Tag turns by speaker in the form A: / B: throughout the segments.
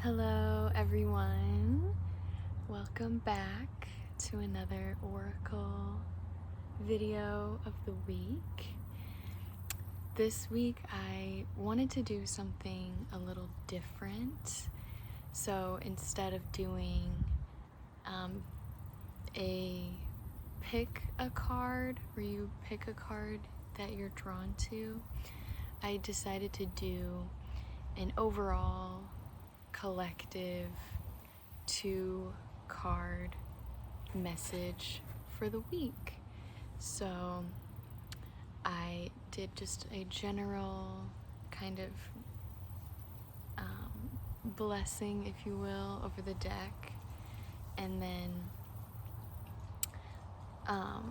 A: Hello everyone, welcome back to another Oracle video of the week. This week I wanted to do something a little different. So instead of doing a pick a card where you pick a card that you're drawn to, I decided to do an overall collective 2-card message for the week. So I did just a general kind of blessing, if you will, over the deck, and then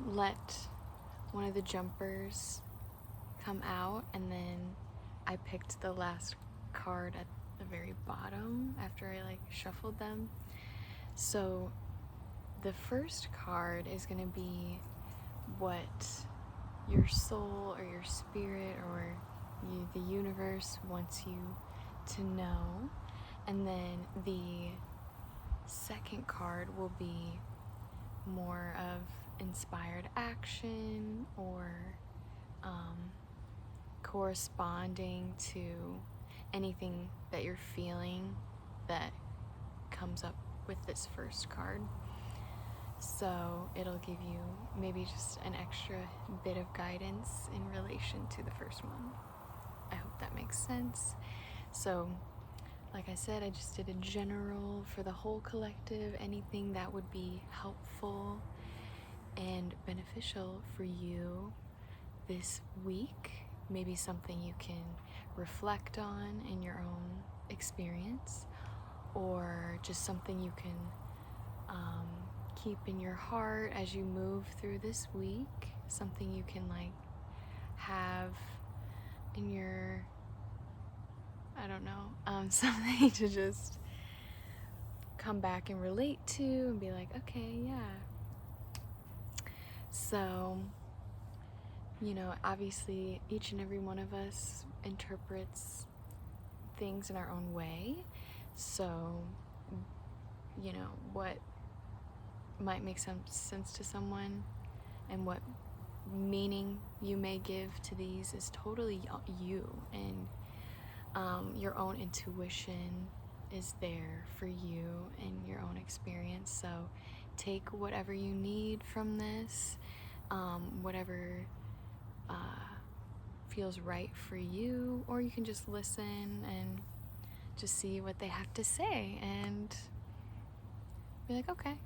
A: let one of the jumpers come out, and then I picked the last card at the very bottom after I shuffled them. So the first card is going to be what your soul or your spirit or the universe wants you to know, and then the second card will be more of inspired action or corresponding to anything that you're feeling that comes up with this first card. So it'll give you maybe just an extra bit of guidance in relation to the first one. I hope that makes sense. So like I said, I just did a general for the whole collective, anything that would be helpful and beneficial for you this week, maybe something you can reflect on in your own experience, or just something you can keep in your heart as you move through this week, something you can have in your, I don't know, something to just come back and relate to and be like, okay, yeah. So, obviously each and every one of us interprets things in our own way. So, what might make some sense to someone and what meaning you may give to these is totally you, and your own intuition is there for you and your own experience. So take whatever you need from this, whatever feels right for you, or you can just listen and just see what they have to say and be like, okay,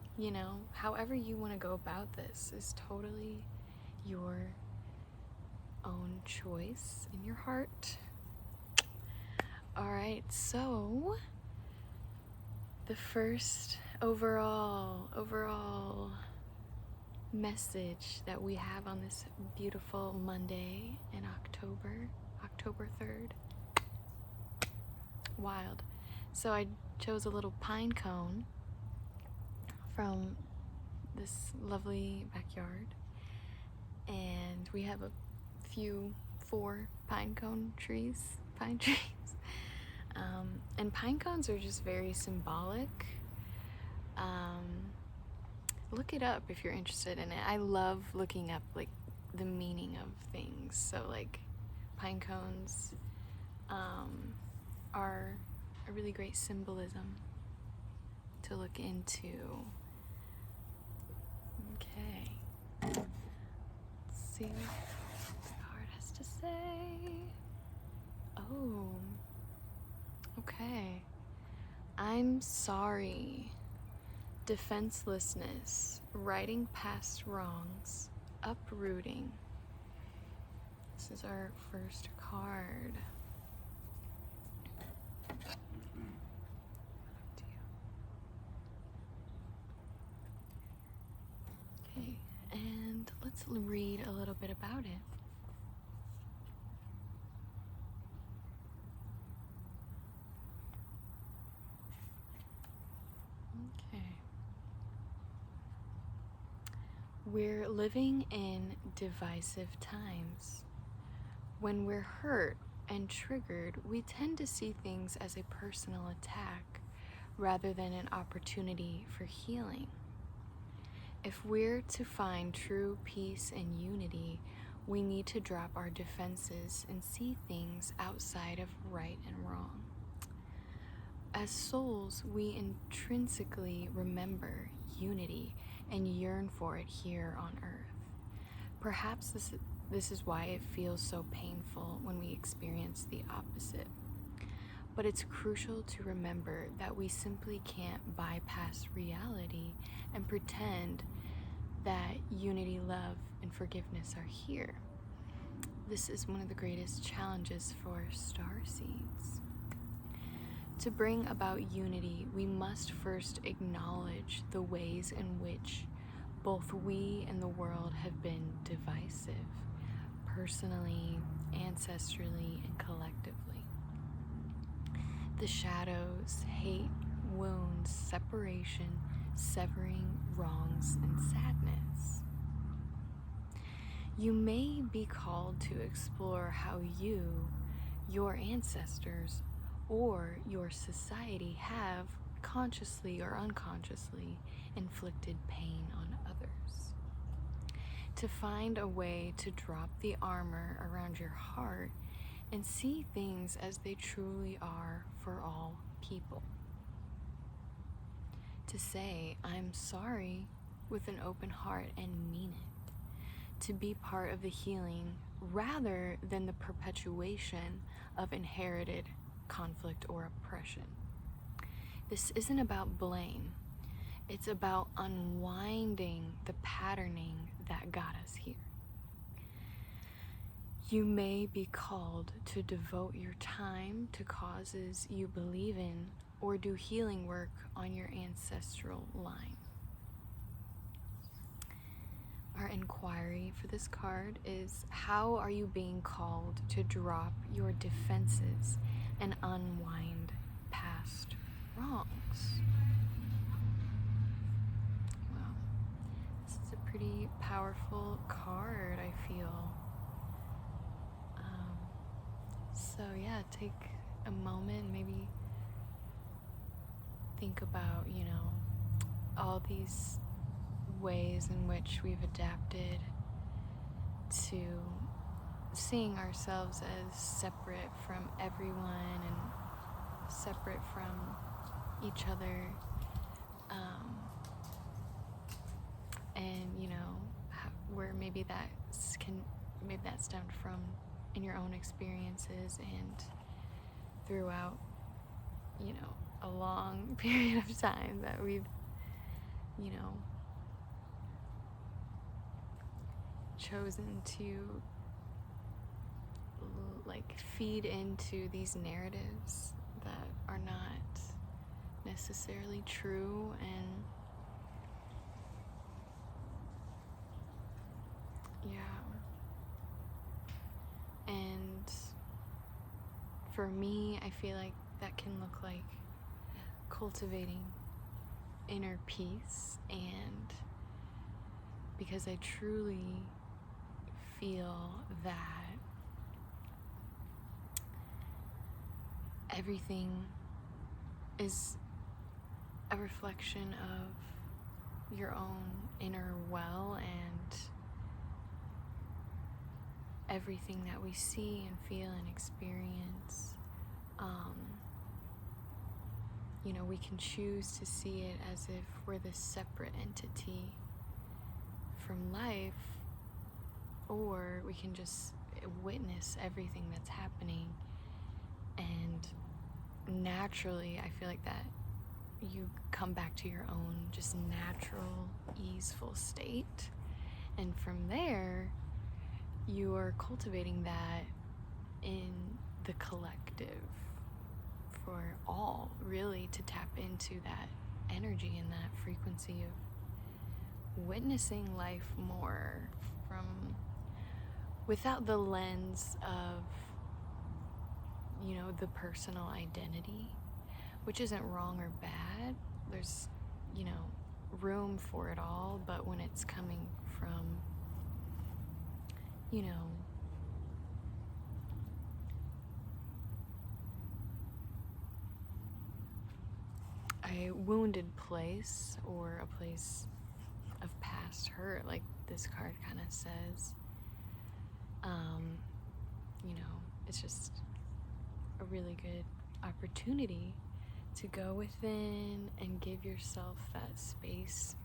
A: however you want to go about this is totally your own choice in your heart. All right, so the first overall message that we have on this beautiful Monday in October 3rd. Wild. So I chose a little pine cone from this lovely backyard, and we have a few 4 pine trees. And pine cones are just very symbolic. Look it up if you're interested in it. I love looking up the meaning of things. So pine cones are a really great symbolism to look into. Okay, let's see what the card has to say. Oh, okay. I'm sorry. Defenselessness, righting past wrongs, uprooting. This is our first card. Okay, and let's read a little bit about it. Okay. We're living in divisive times. When we're hurt and triggered, we tend to see things as a personal attack rather than an opportunity for healing. If we're to find true peace and unity, we need to drop our defenses and see things outside of right and wrong. As souls, we intrinsically remember unity and yearn for it here on earth. Perhaps this is why it feels so painful when we experience the opposite. But it's crucial to remember that we simply can't bypass reality and pretend that unity, love, and forgiveness are here. This is one of the greatest challenges for starseeds. To bring about unity, we must first acknowledge the ways in which both we and the world have been divisive, personally, ancestrally, and collectively. The shadows, hate, wounds, separation, severing, wrongs, and sadness. You may be called to explore how you, your ancestors, or your society have, consciously or unconsciously, inflicted pain on others. To find a way to drop the armor around your heart and see things as they truly are for all people. To say, I'm sorry, with an open heart and mean it. To be part of the healing rather than the perpetuation of inherited conflict or oppression. This isn't about blame. It's about unwinding the patterning that got us here. You may be called to devote your time to causes you believe in or do healing work on your ancestral line. Our inquiry for this card is, how are you being called to drop your defenses and unwind past wrongs? Wow, this is a pretty powerful card, I feel. So yeah, take a moment, maybe think about, all these ways in which we've adapted to seeing ourselves as separate from everyone and separate from each other, and where maybe that stemmed from in your own experiences and throughout a long period of time that we've chosen to feed into these narratives that are not necessarily true. And for me, I feel like that can look like cultivating inner peace, and because I truly feel that everything is a reflection of your own inner well, and everything that we see and feel and experience, we can choose to see it as if we're this separate entity from life, or we can just witness everything that's happening, and naturally I feel like that you come back to your own just natural, easeful state, and from there you are cultivating that in the collective for all, really, to tap into that energy and that frequency of witnessing life more from without the lens of the personal identity, which isn't wrong or bad. There's room for it all, but when it's coming from a wounded place or a place of past hurt, like this card kind of says. You know, it's just a really good opportunity to go within and give yourself that space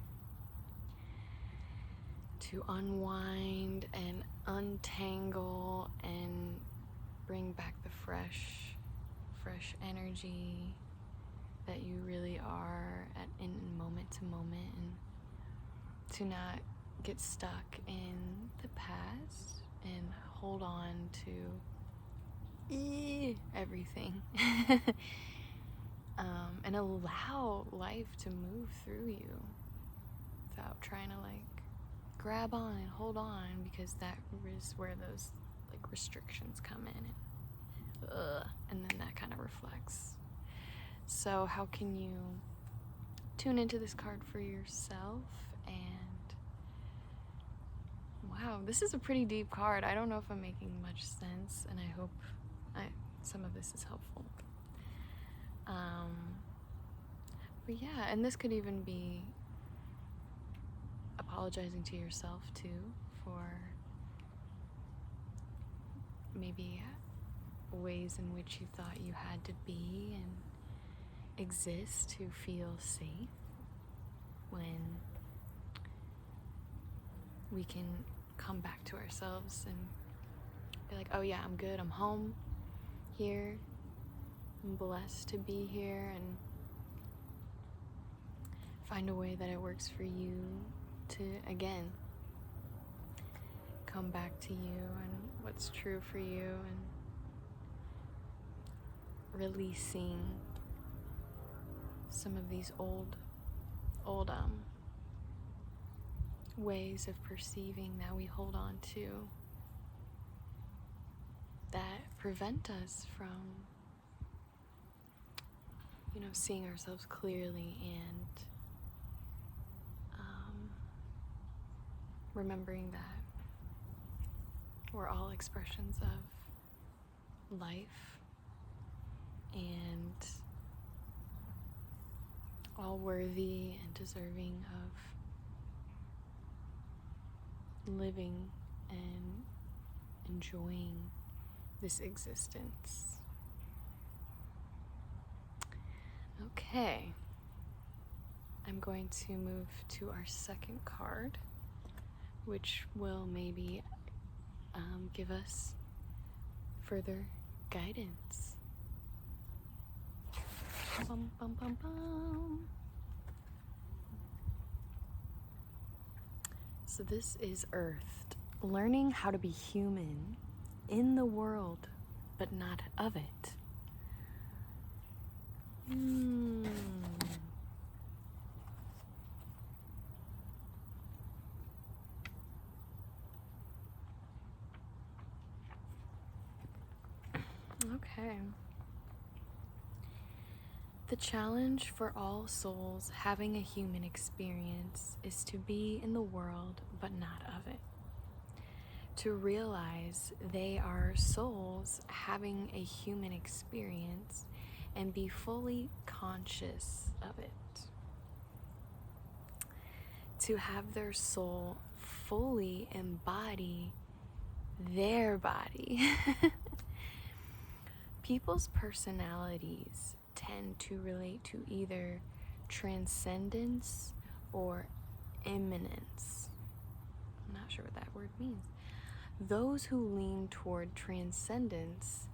A: to unwind and untangle and bring back the fresh energy that you really are in moment to moment, and to not get stuck in the past and hold on to everything. And allow life to move through you without trying to like grab on and hold on, because that is where those like restrictions come in, and then that kind of reflects. So how can you tune into this card for yourself? And wow, this is a pretty deep card. I don't know if I'm making much sense, and I hope some of this is helpful. But yeah, and this could even be apologizing to yourself too for maybe ways in which you thought you had to be and exist to feel safe, when we can come back to ourselves and be like, oh yeah, I'm good, I'm home here, I'm blessed to be here, and find a way that it works for you to, again, come back to you and what's true for you, and releasing some of these old ways of perceiving that we hold on to that prevent us from, you know, seeing ourselves clearly and remembering that we're all expressions of life and all worthy and deserving of living and enjoying this existence. Okay, I'm going to move to our second card, which will maybe give us further guidance. Bum, bum, bum, bum. So this is Earth, learning how to be human in the world, but not of it. Okay. The challenge for all souls having a human experience is to be in the world, but not of it. To realize they are souls having a human experience and be fully conscious of it. To have their soul fully embody their body. People's personalities tend to relate to either transcendence or immanence. I'm not sure what that word means. Those who lean toward transcendence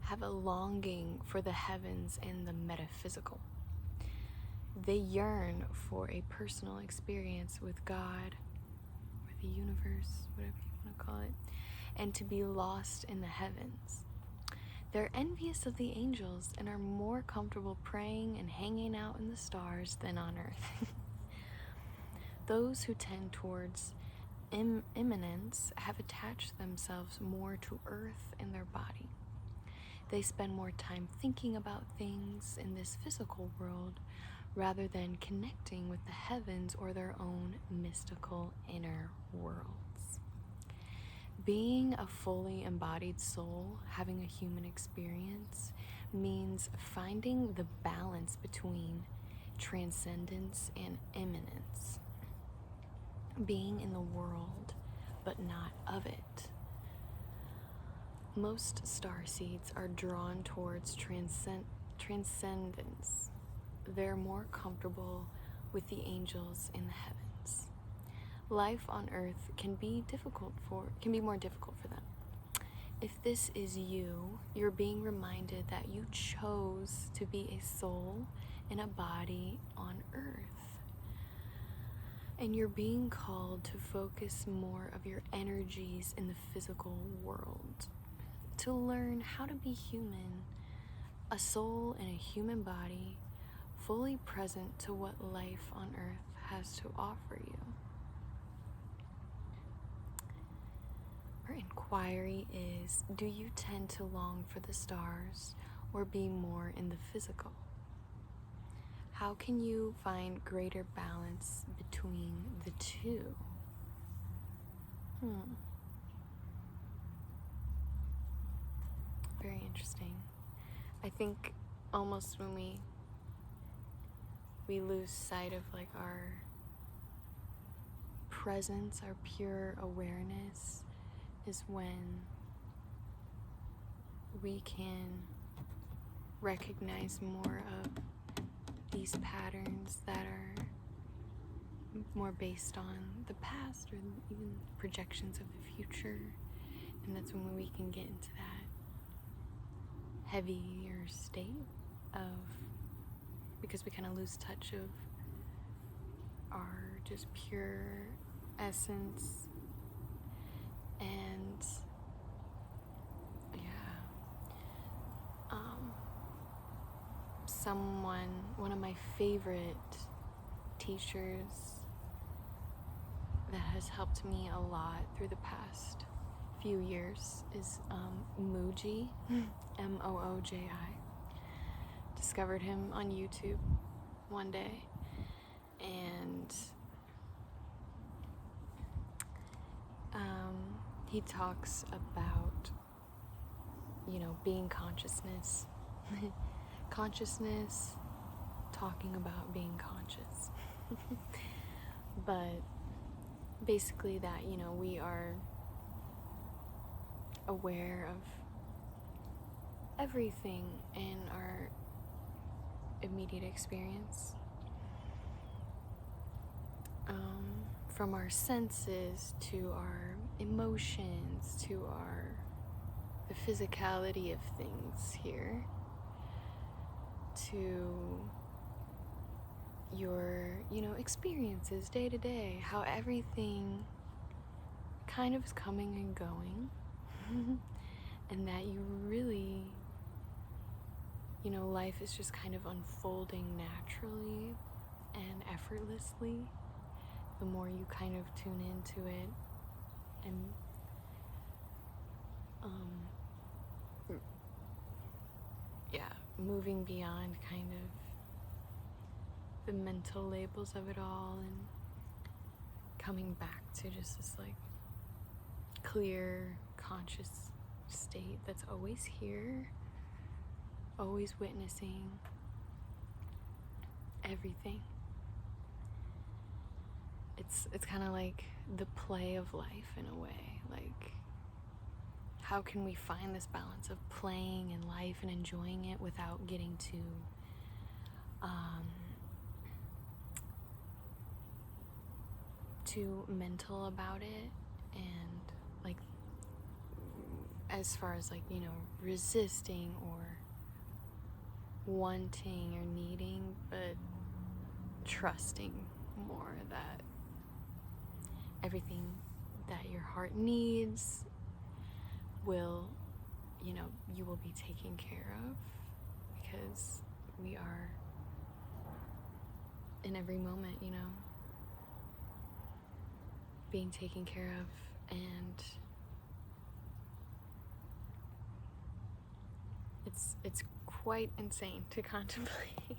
A: have a longing for the heavens and the metaphysical. They yearn for a personal experience with God, or the universe, whatever you want to call it, and to be lost in the heavens. They're envious of the angels and are more comfortable praying and hanging out in the stars than on earth. Those who tend towards immanence have attached themselves more to earth and their body. They spend more time thinking about things in this physical world rather than connecting with the heavens or their own mystical inner worlds. Being a fully embodied soul, having a human experience, means finding the balance between transcendence and immanence, being in the world but not of it. Most starseeds are drawn towards transcendence. They're more comfortable with the angels in the heavens. Life on earth can be more difficult for them. If this is you, you're being reminded that you chose to be a soul in a body on earth. And you're being called to focus more of your energies in the physical world, to learn how to be human, a soul in a human body, fully present to what life on earth has to offer you. Our inquiry is, do you tend to long for the stars or be more in the physical? How can you find greater balance between the two? Very interesting. I think almost when we lose sight of like our presence, our pure awareness, is when we can recognize more of these patterns that are more based on the past or even projections of the future. And that's when we can get into that heavier state of, because we kind of lose touch of our just pure essence. And one of my favorite teachers that has helped me a lot through the past few years is Mooji, Mooji. Discovered him on YouTube one day, and he talks about, being consciousness. Consciousness, talking about being conscious. But basically that, we are aware of everything in our immediate experience. From our senses to our emotions to the physicality of things here, to your, experiences day to day, how everything kind of is coming and going, and that you really, life is just kind of unfolding naturally and effortlessly the more you kind of tune into it and moving beyond kind of the mental labels of it all and coming back to just this like clear, conscious state that's always here, always witnessing everything. It's kind of like the play of life in a way. Like, how can we find this balance of playing in life and enjoying it without getting too mental about it, and like as far as like resisting or wanting or needing, but trusting more that everything that your heart needs will, you will be taken care of, because we are in every moment, being taken care of. And it's quite insane to contemplate.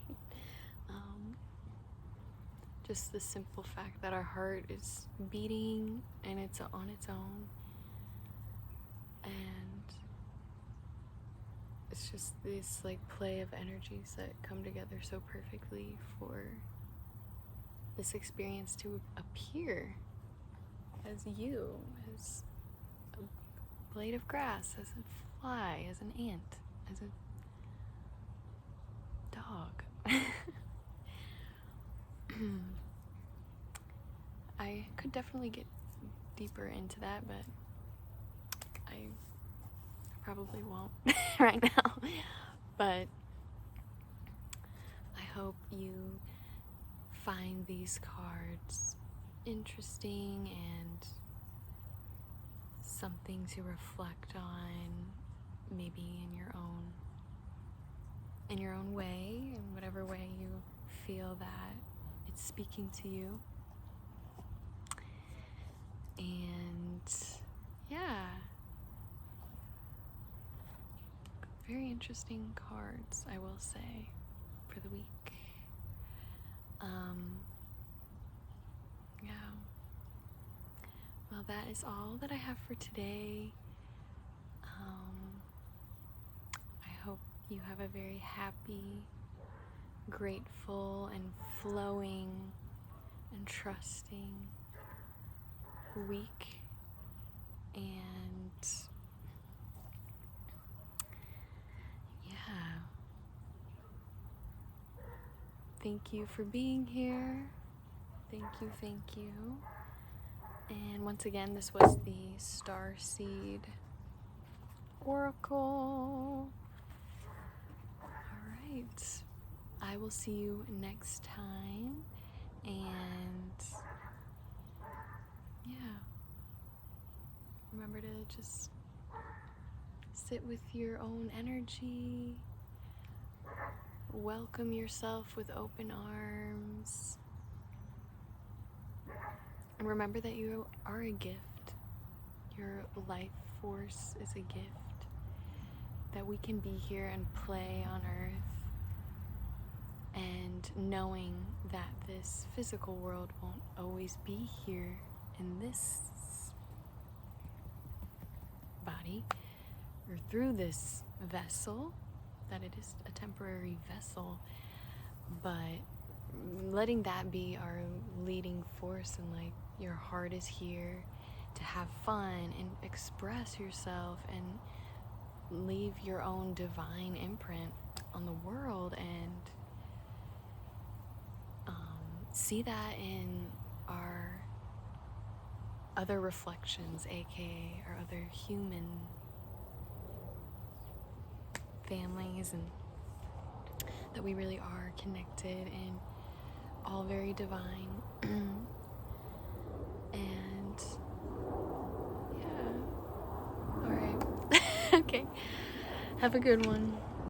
A: Just the simple fact that our heart is beating and it's on its own, and it's just this like play of energies that come together so perfectly for this experience to appear as you, as a blade of grass, as a fly, as an ant, as a dog. I could definitely get deeper into that, but I probably won't right now. But I hope you find these cards interesting and something to reflect on, maybe in your own way, in whatever way you feel that it's speaking to you. And yeah, very interesting cards, I will say, for the week. Yeah. Well, that is all that I have for today. I hope you have a very happy, grateful, and flowing and trusting week. And yeah, thank you for being here. Thank you. And once again, this was the Starseed Oracle. Alright, I will see you next time, and yeah, remember to just sit with your own energy, welcome yourself with open arms, and remember that you are a gift. Your life force is a gift, that we can be here and play on Earth, and knowing that this physical world won't always be here in this body or through this vessel, that it is a temporary vessel, but letting that be our leading force, and like your heart is here to have fun and express yourself and leave your own divine imprint on the world, and see that in our other reflections, aka our other human families, and that we really are connected and all very divine. And yeah, alright. Okay, have a good one.